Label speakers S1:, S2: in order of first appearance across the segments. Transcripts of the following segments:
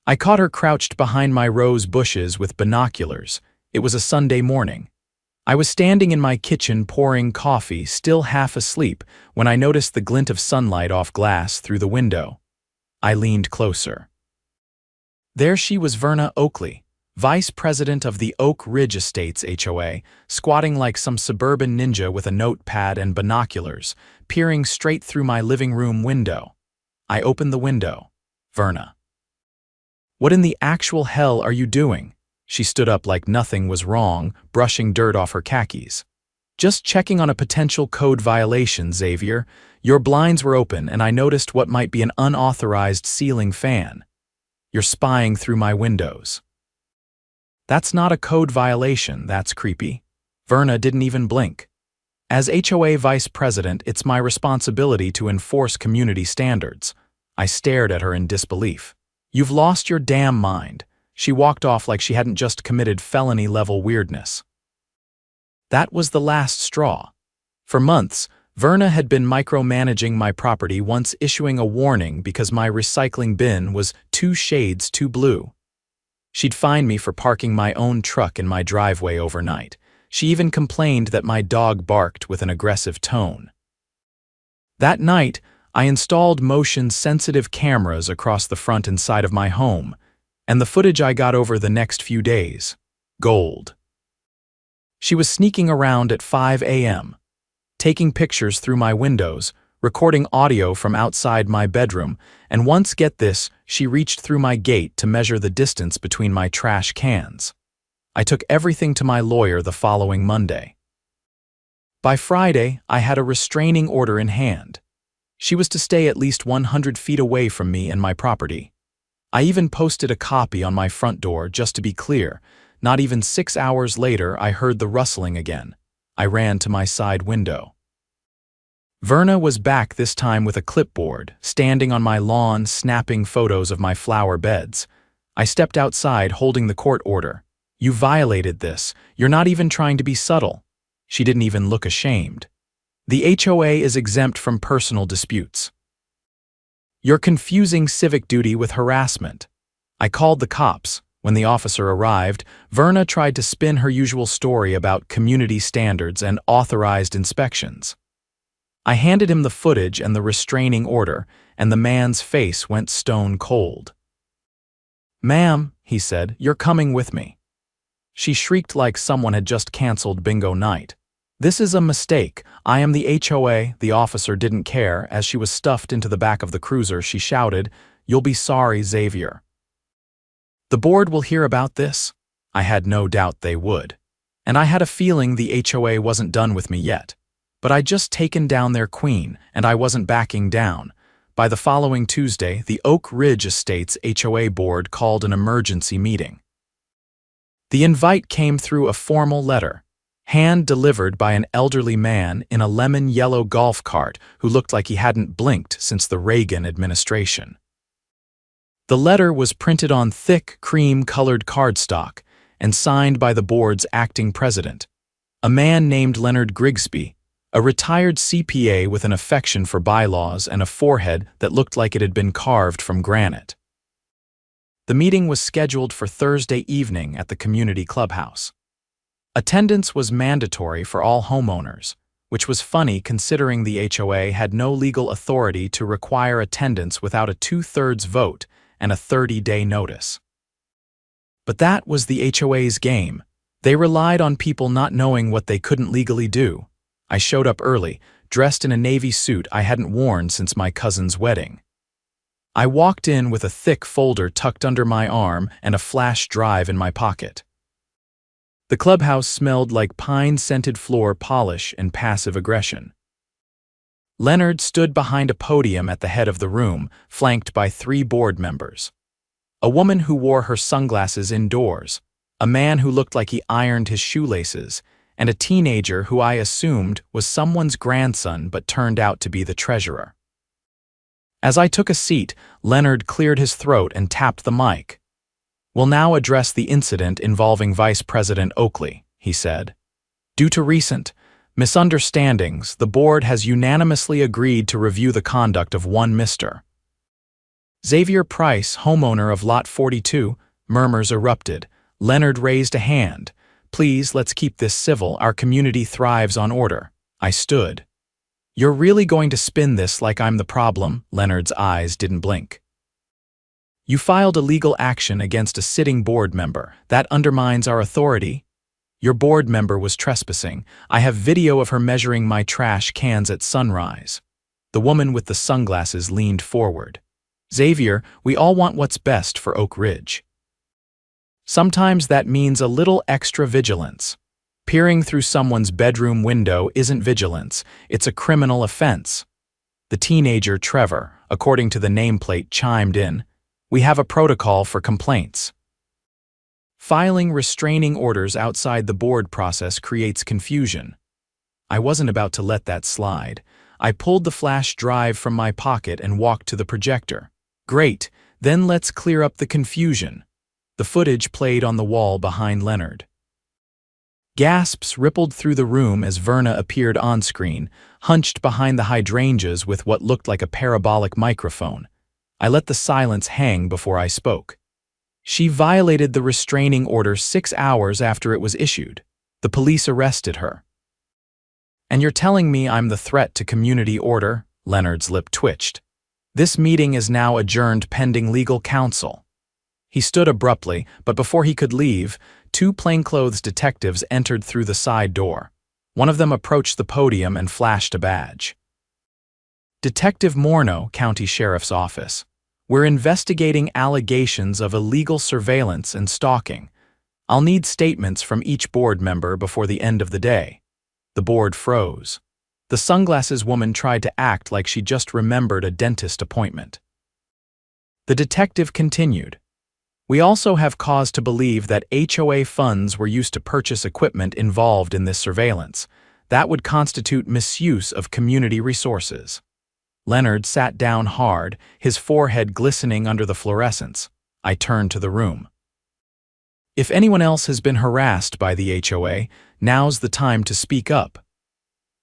S1: I caught her crouched behind my rose bushes with binoculars. It was a Sunday morning. I was standing in my kitchen pouring coffee, still half asleep, when I noticed the glint of sunlight off glass through the window. I leaned closer. There she was, Verna Oakley, vice president of the Oak Ridge Estates HOA, squatting like some suburban ninja with a notepad and binoculars, peering straight through my living room window. I opened the window. Verna. "What in the actual hell are you doing?" She stood up like nothing was wrong, brushing dirt off her khakis. "Just checking on a potential code violation, Xavier. Your blinds were open and I noticed what might be an unauthorized ceiling fan. You're spying through my windows." "That's not a code violation, that's creepy." Verna didn't even blink. "As HOA vice president, it's my responsibility to enforce community standards." I stared at her in disbelief. "You've lost your damn mind." She walked off like she hadn't just committed felony-level weirdness. That was the last straw. For months, Verna had been micromanaging my property, once issuing a warning because my recycling bin was 2 shades too blue. She'd fine me for parking my own truck in my driveway overnight. She even complained that my dog barked with an aggressive tone. That night, I installed motion-sensitive cameras across the front and side of my home, and the footage I got over the next few days, gold. She was sneaking around at 5 a.m., taking pictures through my windows, recording audio from outside my bedroom, and once, get this, she reached through my gate to measure the distance between my trash cans. I took everything to my lawyer the following Monday. By Friday, I had a restraining order in hand. She was to stay at least 100 feet away from me and my property. I even posted a copy on my front door just to be clear. Not even 6 hours later, I heard the rustling again. I ran to my side window. Verna was back this time with a clipboard, standing on my lawn, snapping photos of my flower beds. I stepped outside holding the court order. "You violated this. You're not even trying to be subtle." She didn't even look ashamed. "The HOA is exempt from personal disputes. You're confusing civic duty with harassment." I called the cops. When the officer arrived, Verna tried to spin her usual story about community standards and authorized inspections. I handed him the footage and the restraining order, and the man's face went stone cold. "Ma'am," he said, "you're coming with me." She shrieked like someone had just canceled bingo night. "This is a mistake. I am the HOA." The officer didn't care. As she was stuffed into the back of the cruiser, she shouted, "You'll be sorry, Xavier." "The board will hear about this." I had no doubt they would. And I had a feeling the HOA wasn't done with me yet. But I'd just taken down their queen, and I wasn't backing down. By the following Tuesday, the Oak Ridge Estates HOA board called an emergency meeting. The invite came through a formal letter, hand-delivered by an elderly man in a lemon-yellow golf cart who looked like he hadn't blinked since the Reagan administration. The letter was printed on thick, cream-colored cardstock and signed by the board's acting president, a man named Leonard Grigsby, a retired CPA with an affection for bylaws and a forehead that looked like it had been carved from granite. The meeting was scheduled for Thursday evening at the community clubhouse. Attendance was mandatory for all homeowners, which was funny considering the HOA had no legal authority to require attendance without a 2/3 vote and a 30-day notice. But that was the HOA's game. They relied on people not knowing what they couldn't legally do. I showed up early, dressed in a navy suit I hadn't worn since my cousin's wedding. I walked in with a thick folder tucked under my arm and a flash drive in my pocket. The clubhouse smelled like pine-scented floor polish and passive aggression. Leonard stood behind a podium at the head of the room, flanked by 3 board members. A woman who wore her sunglasses indoors, a man who looked like he ironed his shoelaces, and a teenager who I assumed was someone's grandson but turned out to be the treasurer. As I took a seat, Leonard cleared his throat and tapped the mic. "We'll now address the incident involving Vice President Oakley," he said. "Due to recent misunderstandings, the board has unanimously agreed to review the conduct of one Mr. Xavier Price, homeowner of Lot 42, murmurs erupted. Leonard raised a hand. Please, let's keep this civil. Our community thrives on order. I stood. You're really going to spin this like I'm the problem? Leonard's eyes didn't blink. You filed a legal action against a sitting board member. That undermines our authority. Your board member was trespassing. I have video of her measuring my trash cans at sunrise. The woman with the sunglasses leaned forward. Xavier, we all want what's best for Oak Ridge. Sometimes that means a little extra vigilance. Peering through someone's bedroom window isn't vigilance, it's a criminal offense. The teenager Trevor, according to the nameplate, chimed in. We have a protocol for complaints. Filing restraining orders outside the board process creates confusion. I wasn't about to let that slide. I pulled the flash drive from my pocket and walked to the projector. Great, then let's clear up the confusion. The footage played on the wall behind Leonard. Gasps rippled through the room as Verna appeared on screen, hunched behind the hydrangeas with what looked like a parabolic microphone. I let the silence hang before I spoke. She violated the restraining order 6 hours after it was issued. The police arrested her. And you're telling me I'm the threat to community order? Leonard's lip twitched. This meeting is now adjourned pending legal counsel. He stood abruptly, but before he could leave, 2 plainclothes detectives entered through the side door. One of them approached the podium and flashed a badge. Detective Morneau, County Sheriff's Office. We're investigating allegations of illegal surveillance and stalking. I'll need statements from each board member before the end of the day. The board froze. The sunglasses woman tried to act like she just remembered a dentist appointment. The detective continued. We also have cause to believe that HOA funds were used to purchase equipment involved in this surveillance. That would constitute misuse of community resources. Leonard sat down hard, his forehead glistening under the fluorescence. I turned to the room. If anyone else has been harassed by the HOA, now's the time to speak up.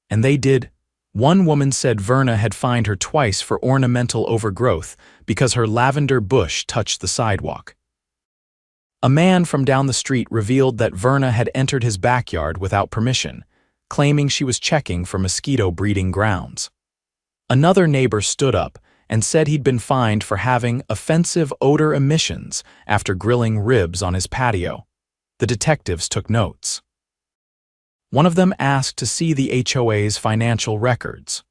S1: And they did. One woman said Verna had fined her twice for ornamental overgrowth because her lavender bush touched the sidewalk. A man from down the street revealed that Verna had entered his backyard without permission, claiming she was checking for mosquito breeding grounds. Another neighbor stood up and said he'd been fined for having offensive odor emissions after grilling ribs on his patio. The detectives took notes. One of them asked to see the HOA's financial records.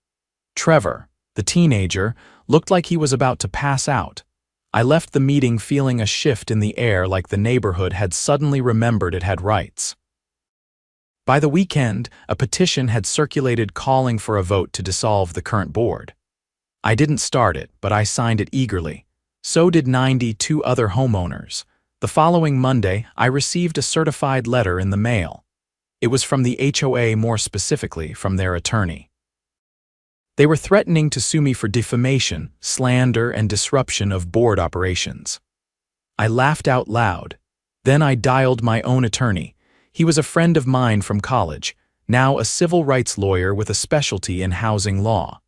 S1: Trevor, the teenager, looked like he was about to pass out. I left the meeting feeling a shift in the air, like the neighborhood had suddenly remembered it had rights. By the weekend, a petition had circulated calling for a vote to dissolve the current board. I didn't start it, but I signed it eagerly. So did 92 other homeowners. The following Monday, I received a certified letter in the mail. It was from the HOA, more specifically from their attorney. They were threatening to sue me for defamation, slander, and disruption of board operations. I laughed out loud. Then I dialed my own attorney. He was a friend of mine from college, now a civil rights lawyer with a specialty in housing law.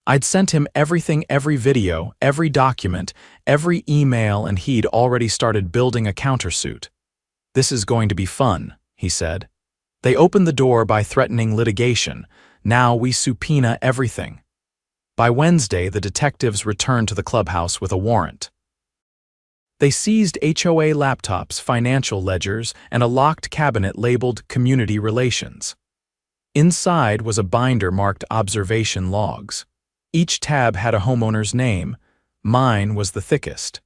S1: I'd sent him everything, every video, every document, every email, and he'd already started building a countersuit. This is going to be fun, he said. They opened the door by threatening litigation. Now we subpoena everything. By Wednesday, the detectives returned to the clubhouse with a warrant. They seized HOA laptops, financial ledgers, and a locked cabinet labeled Community Relations. Inside was a binder marked Observation Logs. Each tab had a homeowner's name. Mine was the thickest.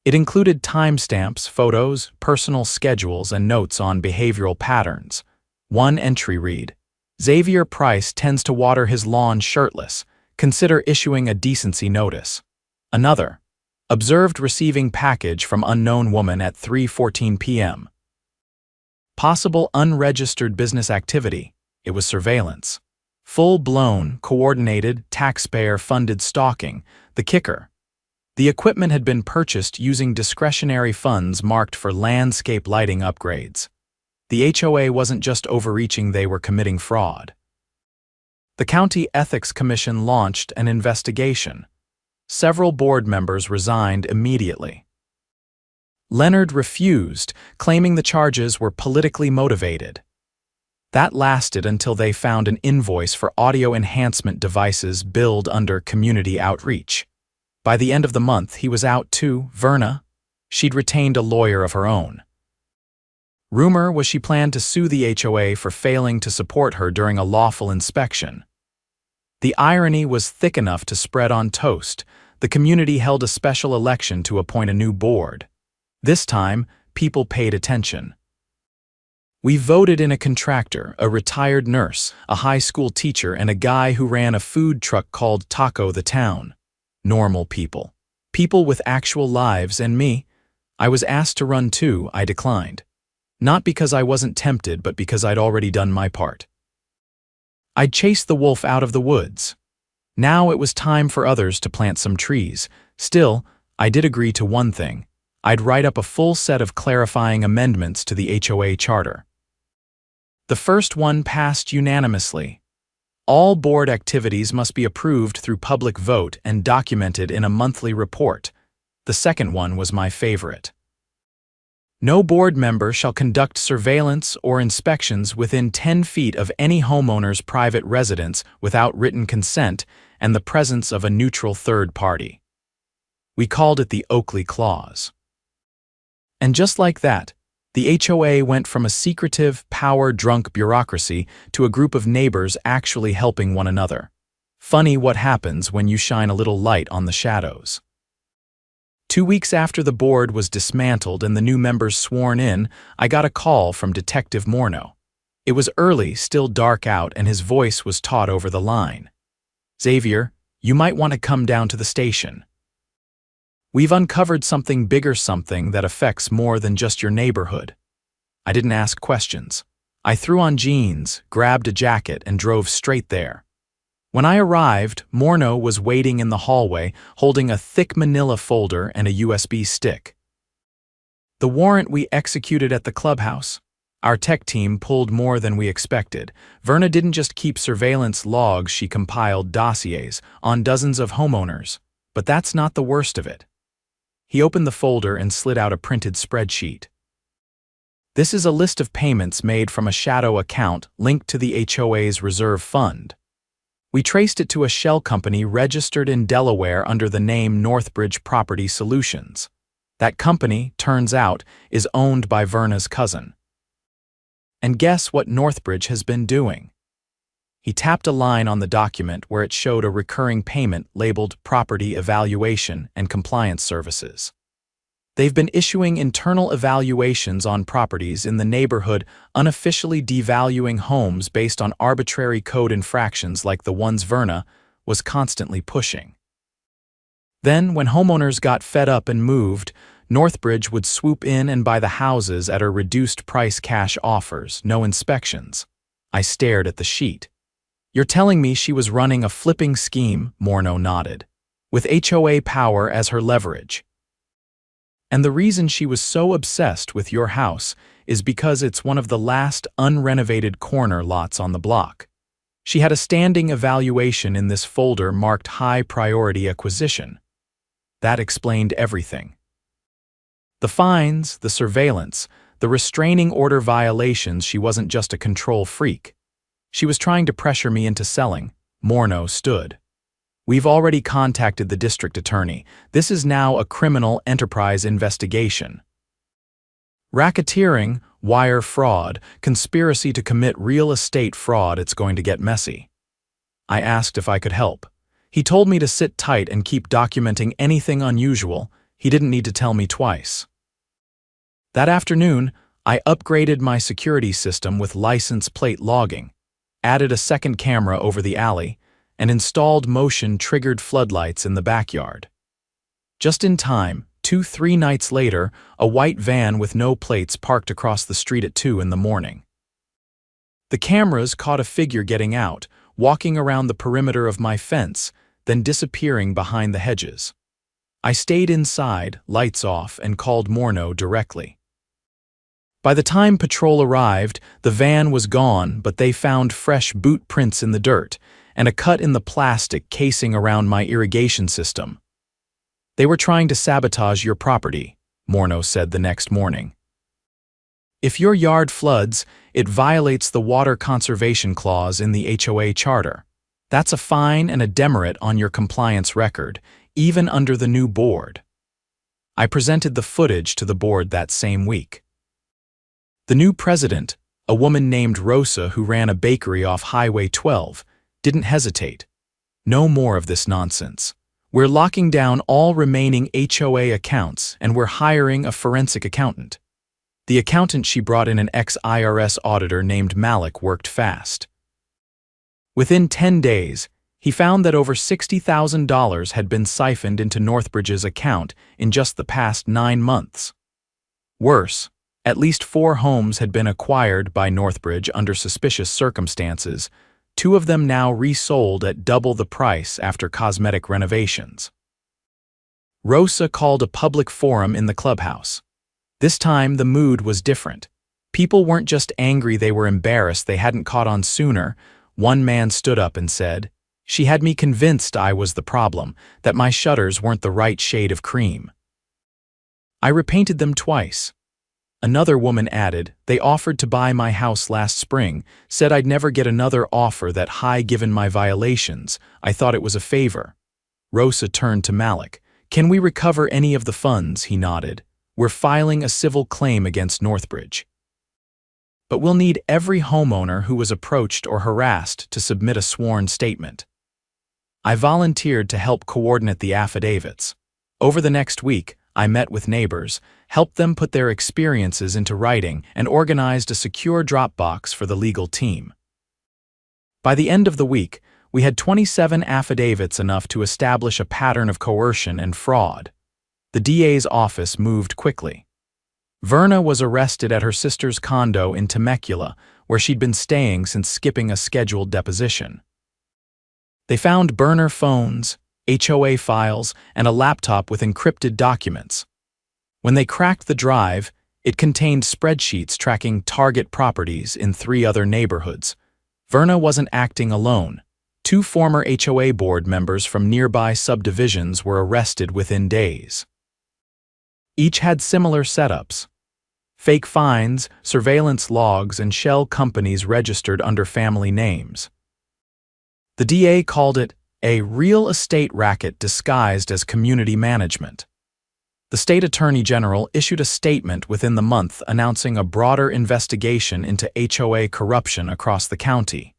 S1: It included timestamps, photos, personal schedules, and notes on behavioral patterns. One entry read, Xavier Price tends to water his lawn shirtless. Consider issuing a decency notice. Another, observed receiving package from unknown woman at 3:14 p.m. Possible unregistered business activity. It was surveillance. Full-blown, coordinated, taxpayer-funded stalking. The kicker. The equipment had been purchased using discretionary funds marked for landscape lighting upgrades. The HOA wasn't just overreaching, they were committing fraud. The County Ethics Commission launched an investigation. Several board members resigned immediately. Leonard refused, claiming the charges were politically motivated. That lasted until they found an invoice for audio enhancement devices billed under community outreach. By the end of the month, he was out too. Verna, she'd retained a lawyer of her own. Rumor was she planned to sue the HOA for failing to support her during a lawful inspection. The irony was thick enough to spread on toast. The community held a special election to appoint a new board. This time, people paid attention. We voted in a contractor, a retired nurse, a high school teacher, and a guy who ran a food truck called Taco the Town. Normal people. People with actual lives, and me. I was asked to run too. I declined. Not because I wasn't tempted, but because I'd already done my part. I'd chased the wolf out of the woods. Now it was time for others to plant some trees. Still, I did agree to one thing. I'd write up a full set of clarifying amendments to the HOA charter. The first one passed unanimously. All board activities must be approved through public vote and documented in a monthly report. The second one was my favorite. No board member shall conduct surveillance or inspections within 10 feet of any homeowner's private residence without written consent and the presence of a neutral third party. We called it the Oakley Clause. And just like that, the HOA went from a secretive, power-drunk bureaucracy to a group of neighbors actually helping one another. Funny what happens when you shine a little light on the shadows. 2 weeks after the board was dismantled and the new members sworn in, I got a call from Detective Morneau. It was early, still dark out, and his voice was taut over the line. "Xavier, you might want to come down to the station. We've uncovered something bigger, something that affects more than just your neighborhood." I didn't ask questions. I threw on jeans, grabbed a jacket, and drove straight there. When I arrived, Morneau was waiting in the hallway, holding a thick manila folder and a USB stick. "The warrant we executed at the clubhouse. Our tech team pulled more than we expected. Verna didn't just keep surveillance logs, she compiled dossiers on dozens of homeowners. But that's not the worst of it." He opened the folder and slid out a printed spreadsheet. "This is a list of payments made from a shadow account linked to the HOA's reserve fund. We traced it to a shell company registered in Delaware under the name Northbridge Property Solutions. That company, turns out, is owned by Verna's cousin. And guess what Northbridge has been doing?" He tapped a line on the document where it showed a recurring payment labeled Property Evaluation and Compliance Services. They've been issuing internal evaluations on properties in the neighborhood, unofficially devaluing homes based on arbitrary code infractions like the ones Verna was constantly pushing. Then, when homeowners got fed up and moved, Northbridge would swoop in and buy the houses at her reduced-price cash offers, no inspections. I stared at the sheet. "You're telling me she was running a flipping scheme," Morneau nodded, "with HOA power as her leverage. And the reason she was so obsessed with your house is because it's one of the last unrenovated corner lots on the block. She had a standing evaluation in this folder marked High Priority Acquisition. That explained everything. The fines, the surveillance, the restraining order violations. She wasn't just a control freak. She was trying to pressure me into selling." Morneau stood. "We've already contacted the district attorney. This is now a criminal enterprise investigation. Racketeering, wire fraud, conspiracy to commit real estate fraud. It's going to get messy." I asked if I could help. He told me to sit tight and keep documenting anything unusual. He didn't need to tell me twice. That afternoon, I upgraded my security system with license plate logging, added a second camera over the alley, and installed motion-triggered floodlights in the backyard. Just in time, 2-3 nights later, a white van with no plates parked across the street at 2 in the morning. The cameras caught a figure getting out, walking around the perimeter of my fence, then disappearing behind the hedges. I stayed inside, lights off, and called Morneau directly. By the time patrol arrived, the van was gone, but they found fresh boot prints in the dirt and a cut in the plastic casing around my irrigation system. They were trying to sabotage your property, Morneau said the next morning. If your yard floods, it violates the Water Conservation Clause in the HOA Charter. That's a fine and a demerit on your compliance record, even under the new board. I presented the footage to the board that same week. The new president, a woman named Rosa who ran a bakery off Highway 12, didn't hesitate. No more of this nonsense. We're locking down all remaining HOA accounts and we're hiring a forensic accountant. The accountant she brought in, an ex-IRS auditor named Malik, worked fast. Within 10 days, he found that over $60,000 had been siphoned into Northbridge's account in just the past 9 months. Worse, at least 4 homes had been acquired by Northbridge under suspicious circumstances, 2 of them now resold at double the price after cosmetic renovations. Rosa called a public forum in the clubhouse. This time, the mood was different. People weren't just angry, they were embarrassed they hadn't caught on sooner. One man stood up and said, "She had me convinced I was the problem, that my shutters weren't the right shade of cream. I repainted them twice." Another woman added, "They offered to buy my house last spring, said I'd never get another offer that high given my violations. I thought it was a favor." Rosa turned to Malik. "Can we recover any of the funds?" He nodded. "We're filing a civil claim against Northbridge. But we'll need every homeowner who was approached or harassed to submit a sworn statement." I volunteered to help coordinate the affidavits. Over the next week, I met with neighbors, helped them put their experiences into writing, and organized a secure Dropbox for the legal team. By the end of the week, we had 27 affidavits, enough to establish a pattern of coercion and fraud. The DA's office moved quickly. Verna was arrested at her sister's condo in Temecula, where she'd been staying since skipping a scheduled deposition. They found burner phones, HOA files, and a laptop with encrypted documents. When they cracked the drive, it contained spreadsheets tracking target properties in 3 other neighborhoods. Verna wasn't acting alone. 2 former HOA board members from nearby subdivisions were arrested within days. Each had similar setups: fake fines, surveillance logs, and shell companies registered under family names. The DA called it a real estate racket disguised as community management. The state attorney general issued a statement within the month announcing a broader investigation into HOA corruption across the county.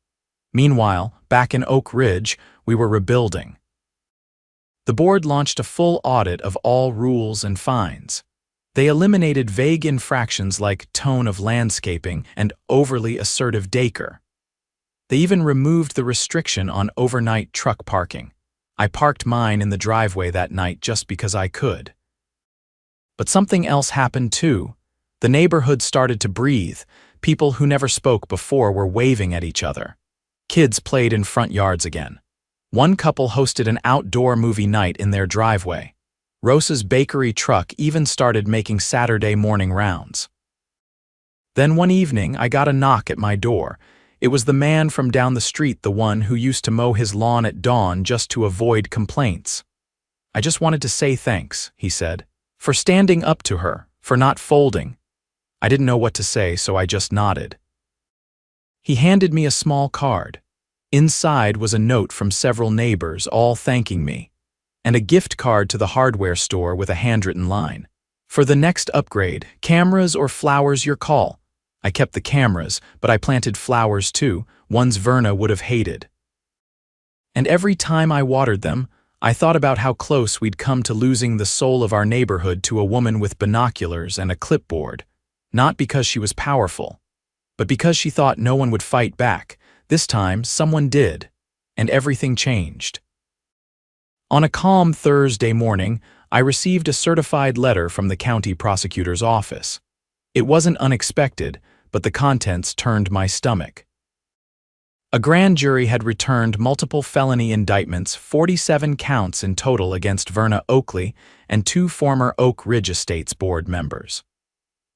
S1: Meanwhile, back in Oak Ridge, we were rebuilding. The board launched a full audit of all rules and fines. They eliminated vague infractions like tone of landscaping and overly assertive decor. They even removed the restriction on overnight truck parking. I parked mine in the driveway that night just because I could. But something else happened too. The neighborhood started to breathe. People who never spoke before were waving at each other. Kids played in front yards again. One couple hosted an outdoor movie night in their driveway. Rosa's bakery truck even started making Saturday morning rounds. Then one evening, I got a knock at my door. It was the man from down the street, the one who used to mow his lawn at dawn just to avoid complaints. "I just wanted to say thanks," he said, "for standing up to her, for not folding." I didn't know what to say, so I just nodded. He handed me a small card. Inside was a note from several neighbors, all thanking me, and a gift card to the hardware store with a handwritten line: "For the next upgrade, cameras or flowers, your call." I kept the cameras, but I planted flowers too, ones Verna would have hated. And every time I watered them, I thought about how close we'd come to losing the soul of our neighborhood to a woman with binoculars and a clipboard, not because she was powerful, but because she thought no one would fight back. This time, someone did, and everything changed. On a calm Thursday morning, I received a certified letter from the county prosecutor's office. It wasn't unexpected, but the contents turned my stomach. A grand jury had returned multiple felony indictments, 47 counts in total, against Verna Oakley and 2 former Oak Ridge Estates board members.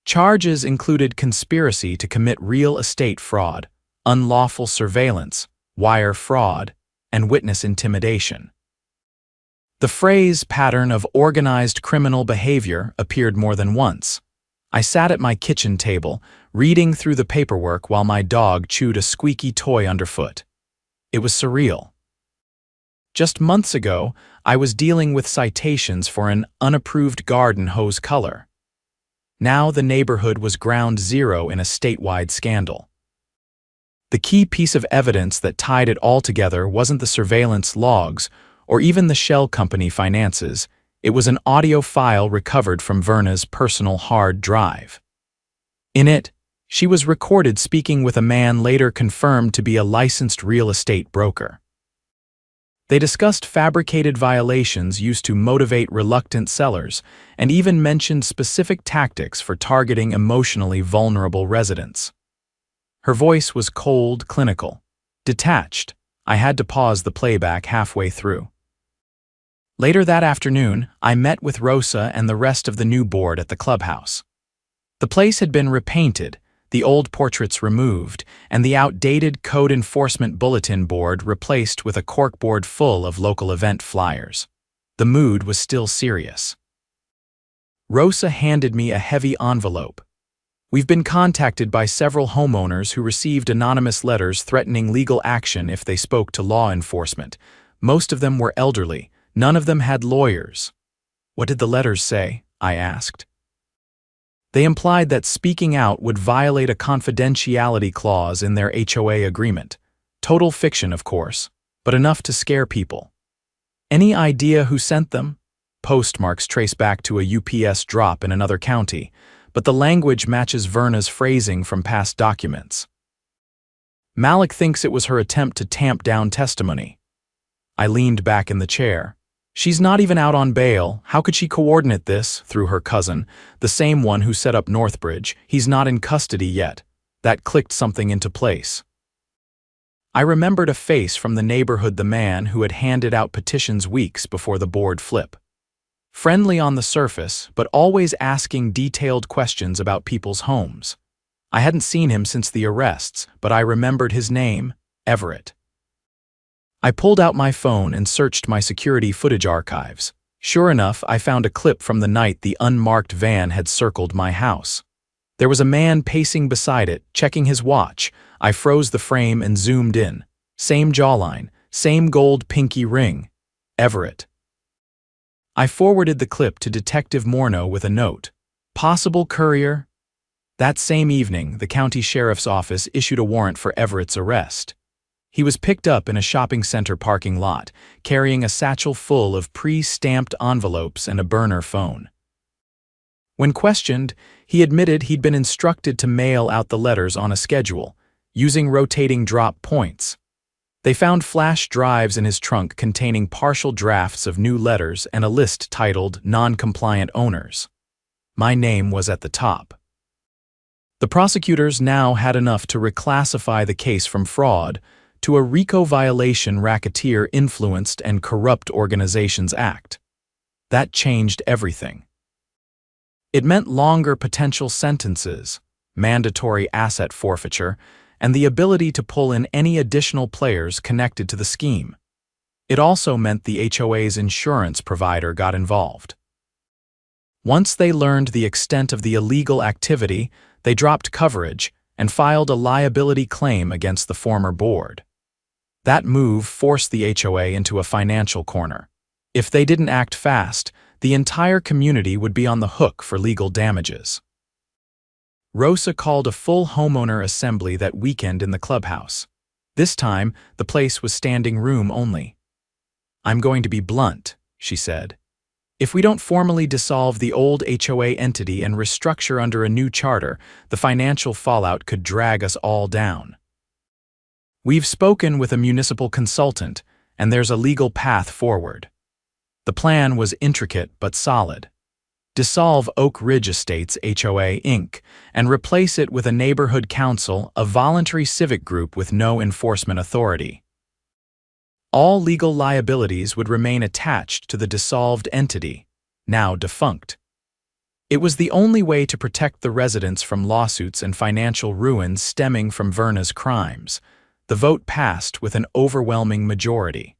S1: Charges included conspiracy to commit real estate fraud, unlawful surveillance, wire fraud, and witness intimidation. The phrase pattern of organized criminal behavior appeared more than once. I sat at my kitchen table, reading through the paperwork while my dog chewed a squeaky toy underfoot. It was surreal. Just months ago, I was dealing with citations for an unapproved garden hose color. Now the neighborhood was ground zero in a statewide scandal. The key piece of evidence that tied it all together wasn't the surveillance logs or even the shell company finances. It was an audio file recovered from Verna's personal hard drive. In it, she was recorded speaking with a man later confirmed to be a licensed real estate broker. They discussed fabricated violations used to motivate reluctant sellers and even mentioned specific tactics for targeting emotionally vulnerable residents. Her voice was cold, clinical, detached. I had to pause the playback halfway through. Later that afternoon, I met with Rosa and the rest of the new board at the clubhouse. The place had been repainted, the old portraits removed, and the outdated code enforcement bulletin board replaced with a corkboard full of local event flyers. The mood was still serious. Rosa handed me a heavy envelope. We've been contacted by several homeowners who received anonymous letters threatening legal action if they spoke to law enforcement. Most of them were elderly. None of them had lawyers. What did the letters say? I asked. They implied that speaking out would violate a confidentiality clause in their HOA agreement. Total fiction, of course, but enough to scare people. Any idea who sent them? Postmarks trace back to a UPS drop in another county, but the language matches Verna's phrasing from past documents. Malik thinks it was her attempt to tamp down testimony. I leaned back in the chair. She's not even out on bail. How could she coordinate this through her cousin, the same one who set up Northbridge? He's not in custody yet. That clicked something into place. I remembered a face from the neighborhood, the man who had handed out petitions weeks before the board flip. Friendly on the surface, but always asking detailed questions about people's homes. I hadn't seen him since the arrests, but I remembered his name, Everett. I pulled out my phone and searched my security footage archives. Sure enough, I found a clip from the night the unmarked van had circled my house. There was a man pacing beside it, checking his watch. I froze the frame and zoomed in. Same jawline, same gold pinky ring. Everett. I forwarded the clip to Detective Morneau with a note. Possible courier? That same evening, the county sheriff's office issued a warrant for Everett's arrest. He was picked up in a shopping center parking lot, carrying a satchel full of pre-stamped envelopes and a burner phone. When questioned, he admitted he'd been instructed to mail out the letters on a schedule, using rotating drop points. They found flash drives in his trunk containing partial drafts of new letters and a list titled Non-Compliant Owners. My name was at the top. The prosecutors now had enough to reclassify the case from fraud to a RICO violation Racketeer Influenced and Corrupt Organizations Act. That changed everything. It meant longer potential sentences, mandatory asset forfeiture, and the ability to pull in any additional players connected to the scheme. It also meant the HOA's insurance provider got involved. Once they learned the extent of the illegal activity, they dropped coverage and filed a liability claim against the former board. That move forced the HOA into a financial corner. If they didn't act fast, the entire community would be on the hook for legal damages. Rosa called a full homeowner assembly that weekend in the clubhouse. This time, the place was standing room only. "I'm going to be blunt," she said. "If we don't formally dissolve the old HOA entity and restructure under a new charter, the financial fallout could drag us all down. We've spoken with a municipal consultant, and there's a legal path forward." The plan was intricate but solid. Dissolve Oak Ridge Estates HOA, Inc., and replace it with a neighborhood council, a voluntary civic group with no enforcement authority. All legal liabilities would remain attached to the dissolved entity, now defunct. It was the only way to protect the residents from lawsuits and financial ruin stemming from Verna's crimes. The vote passed with an overwhelming majority.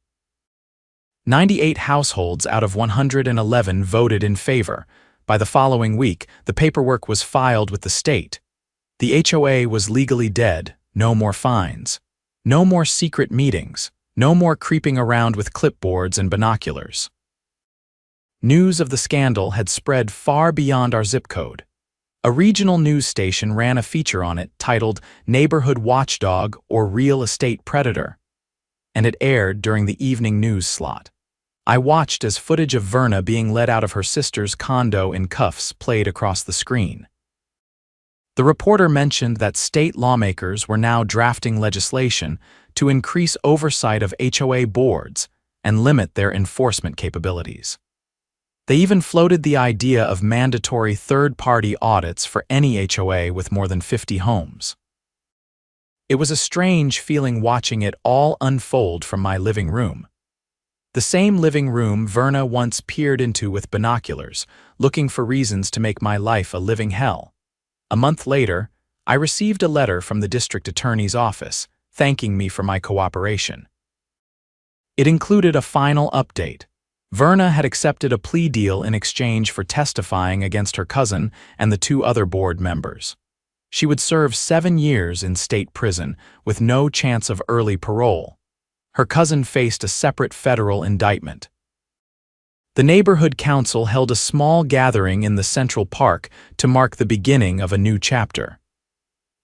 S1: 98 households out of 111 voted in favor. By the following week, the paperwork was filed with the state. The HOA was legally dead, no more fines. No more secret meetings, no more creeping around with clipboards and binoculars. News of the scandal had spread far beyond our zip code. A regional news station ran a feature on it titled Neighborhood Watchdog or Real Estate Predator, and it aired during the evening news slot. I watched as footage of Verna being led out of her sister's condo in cuffs played across the screen. The reporter mentioned that state lawmakers were now drafting legislation to increase oversight of HOA boards and limit their enforcement capabilities. They even floated the idea of mandatory third-party audits for any HOA with more than 50 homes. It was a strange feeling watching it all unfold from my living room. The same living room Verna once peered into with binoculars, looking for reasons to make my life a living hell. A month later, I received a letter from the district attorney's office, thanking me for my cooperation. It included a final update. Verna had accepted a plea deal in exchange for testifying against her cousin and the 2 other board members. She would serve 7 years in state prison with no chance of early parole. Her cousin faced a separate federal indictment. The neighborhood council held a small gathering in the Central Park to mark the beginning of a new chapter.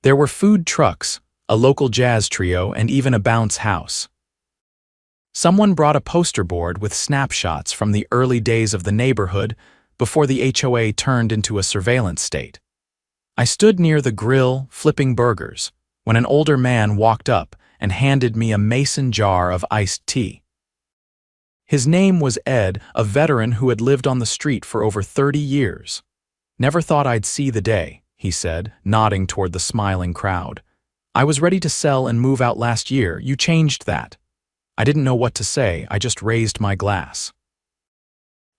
S1: There were food trucks, a local jazz trio, and even a bounce house. Someone brought a poster board with snapshots from the early days of the neighborhood before the HOA turned into a surveillance state. I stood near the grill, flipping burgers, when an older man walked up and handed me a mason jar of iced tea. His name was Ed, a veteran who had lived on the street for over 30 years. "Never thought I'd see the day," he said, nodding toward the smiling crowd. "I was ready to sell and move out last year. You changed that." I didn't know what to say, I just raised my glass.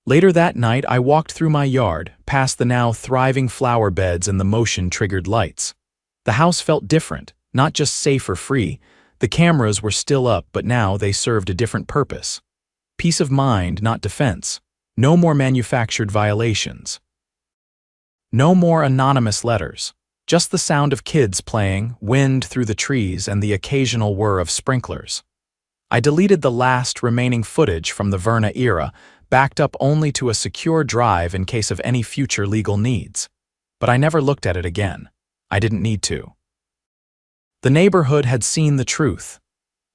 S1: Later that night, I walked through my yard, past the now thriving flower beds and the motion-triggered lights. The house felt different, not just safe or free. The cameras were still up, but now they served a different purpose. Peace of mind, not defense. No more manufactured violations. No more anonymous letters. Just the sound of kids playing, wind through the trees, and the occasional whir of sprinklers. I deleted the last remaining footage from the Verna era, backed up only to a secure drive in case of any future legal needs. But I never looked at it again. I didn't need to. The neighborhood had seen the truth.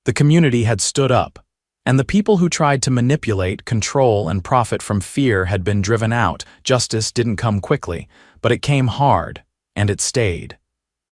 S1: The community had stood up, and the people who tried to manipulate, control, and profit from fear had been driven out. Justice didn't come quickly, but it came hard, and it stayed.